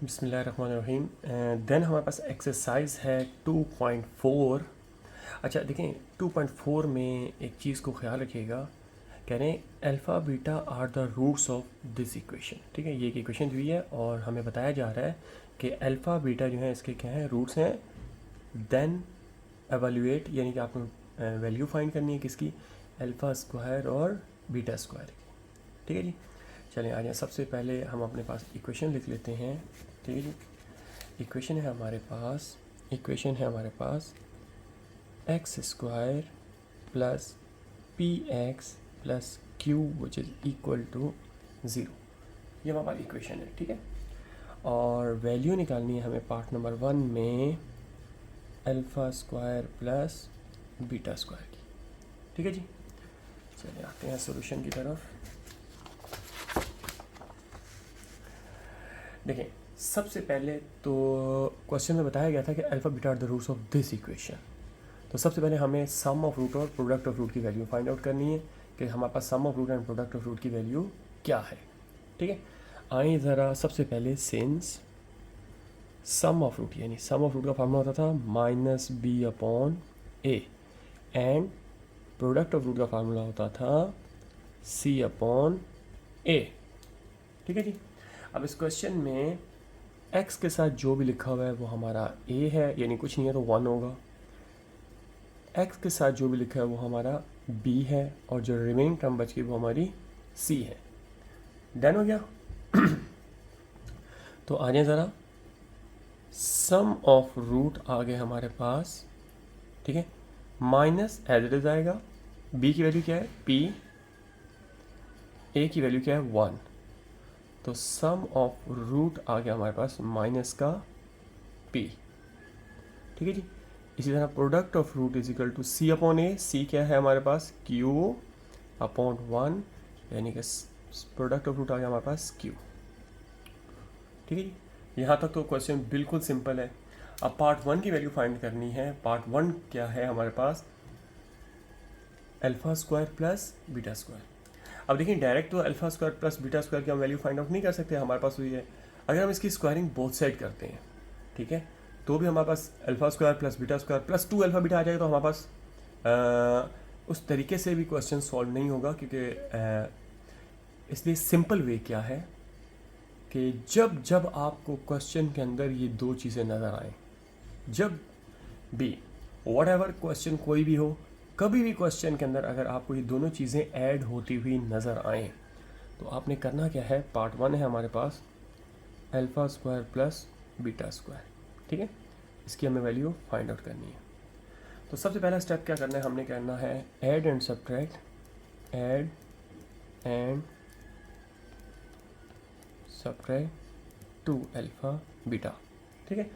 बिस्मिल्लाहिर्रहमानिर्रहीम। देन हमारे पास एक्सरसाइज है 2.4। अच्छा देखें, 2.4 में एक चीज़ को ख्याल रखिएगा। कह रहे हैं alpha beta are the roots of this equation. ठीक है, ये एक इक्वेशन हुई है और हमें बताया जा रहा है कि अल्फ़ा बीटा जो है इसके क्या हैं, रूट्स हैं। देन एवेल्यूएट, यानी कि आपको वैल्यू फाइंड करनी है किसकी, अल्फ़ा स्क्वायर और बीटा स्क्वायर की। ठीक है जी, चलें आ जाए। सबसे पहले हम अपने पास इक्वेशन लिख लेते हैं। ठीक है जी, इक्वेशन है हमारे पास x square plus p x plus q which is equal to zero. ये हमारी इक्वेशन है। ठीक है, और वैल्यू निकालनी है हमें पार्ट नंबर 1 में alpha square plus beta square की। ठीक है जी, चलिए आते हैं सॉल्यूशन की तरफ। देखें, सबसे पहले तो क्वेश्चन में बताया गया था कि alpha beta are the roots of this equation. तो सबसे पहले हमें सम ऑफ रूट और प्रोडक्ट ऑफ रूट की वैल्यू फाइंड आउट करनी है कि हमारे पास sum of root and product of root की वैल्यू क्या है। ठीक है, आइए ज़रा सबसे पहले सिंस सम ऑफ रूट, यानी सम ऑफ रूट का फार्मूला होता था minus B upon A, and product of root का फार्मूला होता था सी अपॉन ए। ठीक है जी, अब इस क्वेश्चन में x के साथ जो भी लिखा हुआ है वो हमारा a है, यानी कुछ नहीं है तो 1 होगा। x के साथ जो भी लिखा है वो हमारा b है, और जो रिमेनिंग टर्म बच गई वो हमारी c है। डन हो गया। तो आ जाए ज़रा, सम ऑफ रूट आ गए हमारे पास। ठीक है, माइनस एज इट इज आएगा। b की वैल्यू क्या है p, a की वैल्यू क्या है 1। तो सम ऑफ रूट आ गया हमारे पास माइनस का p। ठीक है जी, इसी तरह product of root is equal to c upon a. C क्या है हमारे पास, क्यू अपॉन 1, यानी कि प्रोडक्ट ऑफ रूट आ गया हमारे पास क्यू। ठीक है जी, यहाँ तक तो क्वेश्चन बिल्कुल सिंपल है। अब पार्ट 1 की वैल्यू फाइंड करनी है। पार्ट 1 क्या है हमारे पास, alpha square plus beta square. अब देखिए, डायरेक्ट तो alpha square plus beta square की हम वैल्यू फाइंड आउट नहीं कर सकते, हमारे पास हुई है। अगर हम इसकी स्क्वायरिंग बोथ साइड करते हैं, ठीक है, तो भी हमारे पास alpha square plus beta square plus 2 alpha beta आ जाएगा। तो हमारे पास उस तरीके से भी क्वेश्चन सॉल्व नहीं होगा, क्योंकि इसलिए सिंपल वे क्या है कि जब जब आपको क्वेश्चन के अंदर ये दो चीज़ें नज़र आएँ, जब भी वट एवर क्वेश्चन कोई भी हो, कभी भी क्वेश्चन के अंदर अगर आपको ये दोनों चीज़ें ऐड होती हुई नज़र आएँ, तो आपने करना क्या है, पार्ट 1 है हमारे पास alpha square plus beta square. ठीक है, इसकी हमें वैल्यू फाइंड आउट करनी है। तो सबसे पहला स्टेप क्या करना है, हमने करना है add and subtract, add and subtract 2 alpha beta. ठीक है,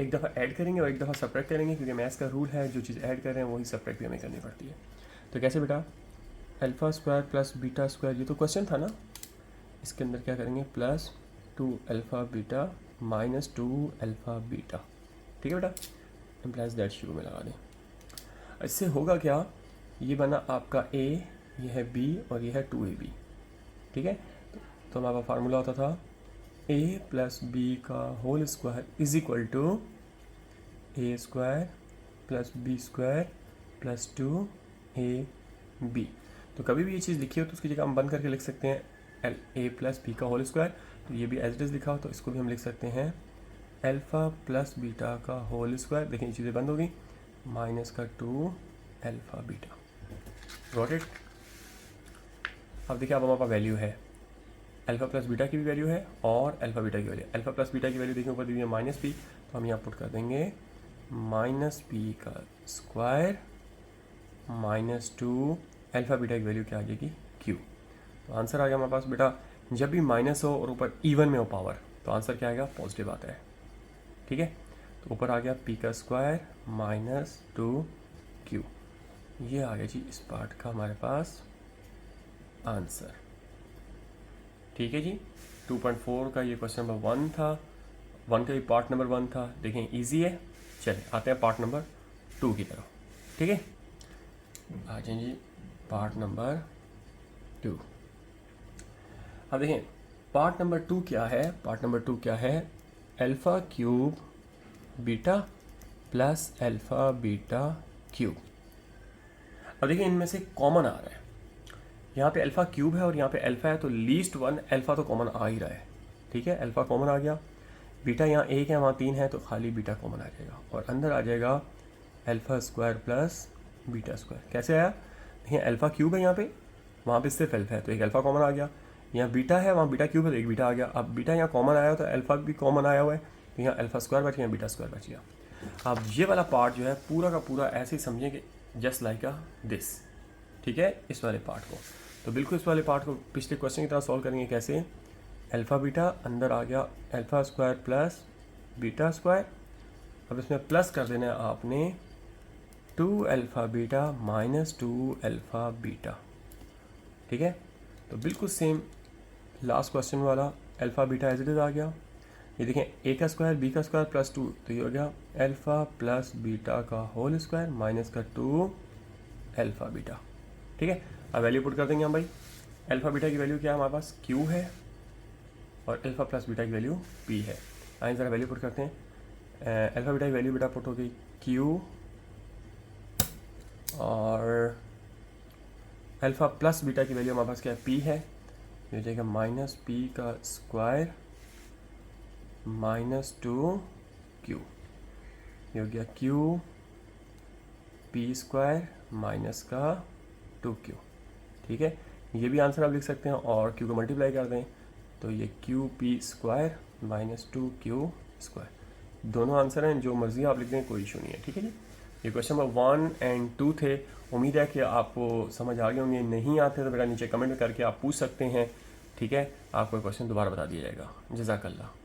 एक दफ़ा ऐड करेंगे और एक दफ़ा सब्ट्रैक्ट करेंगे, क्योंकि मैथ्स का रूल है जो चीज़ ऐड कर रहे हैं वही सब्ट्रैक्ट भी हमें करनी पड़ती है। तो कैसे बेटा, alpha square plus beta square, ये तो क्वेश्चन था ना, इसके अंदर क्या करेंगे, plus 2 alpha beta minus 2 alpha beta. ठीक है बेटा, एम्प्लाइज दैट शुरू में लगा दें। इससे होगा क्या, ये बना आपका a, ये है b और ये है 2ab। ठीक है, तो हमारा फार्मूला होता था a प्लस बी का whole square is equal to a square plus B square plus 2ab। तो कभी भी ये चीज़ लिखी हो तो उसकी जगह हम बंद करके लिख सकते हैं a प्लस बी का होल स्क्वायर। तो ये भी एज इट इज़ लिखा हो तो इसको भी हम लिख सकते हैं अल्फ़ा प्लस बीटा का होल स्क्वायर। देखिए ये चीज़ें बंद हो गई, माइनस का 2 अल्फ़ा बीटा। Got it. अब देखिए, अब हमारे पास वैल्यू है, अल्फ़ा प्लस बीटा की भी वैल्यू है और अल्फ़ा बीटा की वैल्यू। अल्फ़ा प्लस बीटा की वैल्यू देखिए ऊपर दी हुई है माइनस पी, तो हम यहाँ पुट कर देंगे माइनस पी का स्क्वायर माइनस 2 अल्फ़ा बीटा की वैल्यू क्या आ जाएगी, क्यू। तो आंसर आ गया हमारे पास बेटा, जब भी माइनस हो और ऊपर इवन में हो पावर, तो आंसर क्या आएगा, पॉजिटिव आता है। ठीक है, तो ऊपर आ गया पी का स्क्वायर माइनस 2 क्यू। ये आ गया जी इस पार्ट का हमारे पास आंसर। ठीक है जी, 2.4 का ये क्वेश्चन नंबर 1 था, 1 का भी पार्ट नंबर 1 था। देखें इजी है। चलिए आते हैं पार्ट नंबर 2 की तरफ। ठीक है, आ जाए जी पार्ट नंबर 2। अब देखें पार्ट नंबर 2 क्या है, पार्ट नंबर 2 क्या है, alpha cube beta plus alpha beta cube. अब देखिए इनमें से कॉमन आ रहा है, यहाँ पे अल्फ़ा क्यूब है और यहाँ पे अल्फ़ा है, तो लीस्ट वन अल्फ़ा तो कॉमन आ ही रहा है। ठीक है, अल्फ़ा कॉमन आ गया, बीटा यहाँ 1 है वहाँ 3 है, तो खाली बीटा कॉमन आ जाएगा और अंदर आ जाएगा alpha square plus beta square. कैसे आया? देखिए अल्फ़ा क्यूब है यहाँ पे, वहाँ पे सिर्फ अल्फ़ा है तो एक अल्फ़ा कॉमन आ गया, यहाँ बीटा है वहाँ बीटा क्यूब है तो एक बीटा आ गया। अब बीटा यहाँ कॉमन आया तो अल्फ़ा भी कॉमन आया हुआ है, तो यहाँ अल्फ़ा स्क्वायर बच गया, बीटा स्क्वायर बच गया। अब ये वाला पार्ट जो है पूरा का पूरा ऐसे ही समझें कि जस्ट लाइक अ दिस। ठीक है, इस वाले पार्ट को तो बिल्कुल इस वाले पार्ट को पिछले क्वेश्चन की तरह सॉल्व करेंगे। कैसे? अल्फ़ा बीटा अंदर आ गया alpha square plus beta square. अब इसमें प्लस कर देना है आपने 2 alpha beta minus 2 alpha beta. ठीक है, तो बिल्कुल सेम लास्ट क्वेश्चन वाला alpha beta as it is आ गया। ये देखें ए का स्क्वायर बी का स्क्वायर प्लस 2, तो ये हो गया अल्फ़ा प्लस बीटा का होल स्क्वायर माइनस का 2 अल्फ़ा बीटा। ठीक है, अब वैल्यू पुट कर देंगे हम भाई। अल्फ़ा बीटा की वैल्यू क्या है हमारे पास? क्यू है और अल्फ़ा प्लस बीटा की वैल्यू पी है। आइए ज़रा वैल्यू पुट करते हैं। अल्फ़ा बीटा की वैल्यू बेटा पुट हो गई क्यू और अल्फ़ा प्लस बीटा की वैल्यू हमारे पास क्या है? पी है। ये हो जाएगा माइनस पी का स्क्वायर माइनस 2 क्यू। ये हो गया क्यू पी स्क्वायर माइनस का 2 क्यू। ठीक है, ये भी आंसर आप लिख सकते हैं और क्यू को मल्टीप्लाई कर दें तो ये Q P square minus 2 Q square. दोनों आंसर हैं, जो मर्जी आप लिख दें, कोई इशू नहीं है। ठीक है जी, ये क्वेश्चन नंबर 1 और 2 थे। उम्मीद है कि आपको समझ आ गए होंगे। नहीं आते तो बेटा नीचे कमेंट करके आप पूछ सकते हैं। ठीक है, आपको क्वेश्चन दोबारा बता दिया जाएगा। जज़ाकल्लाह।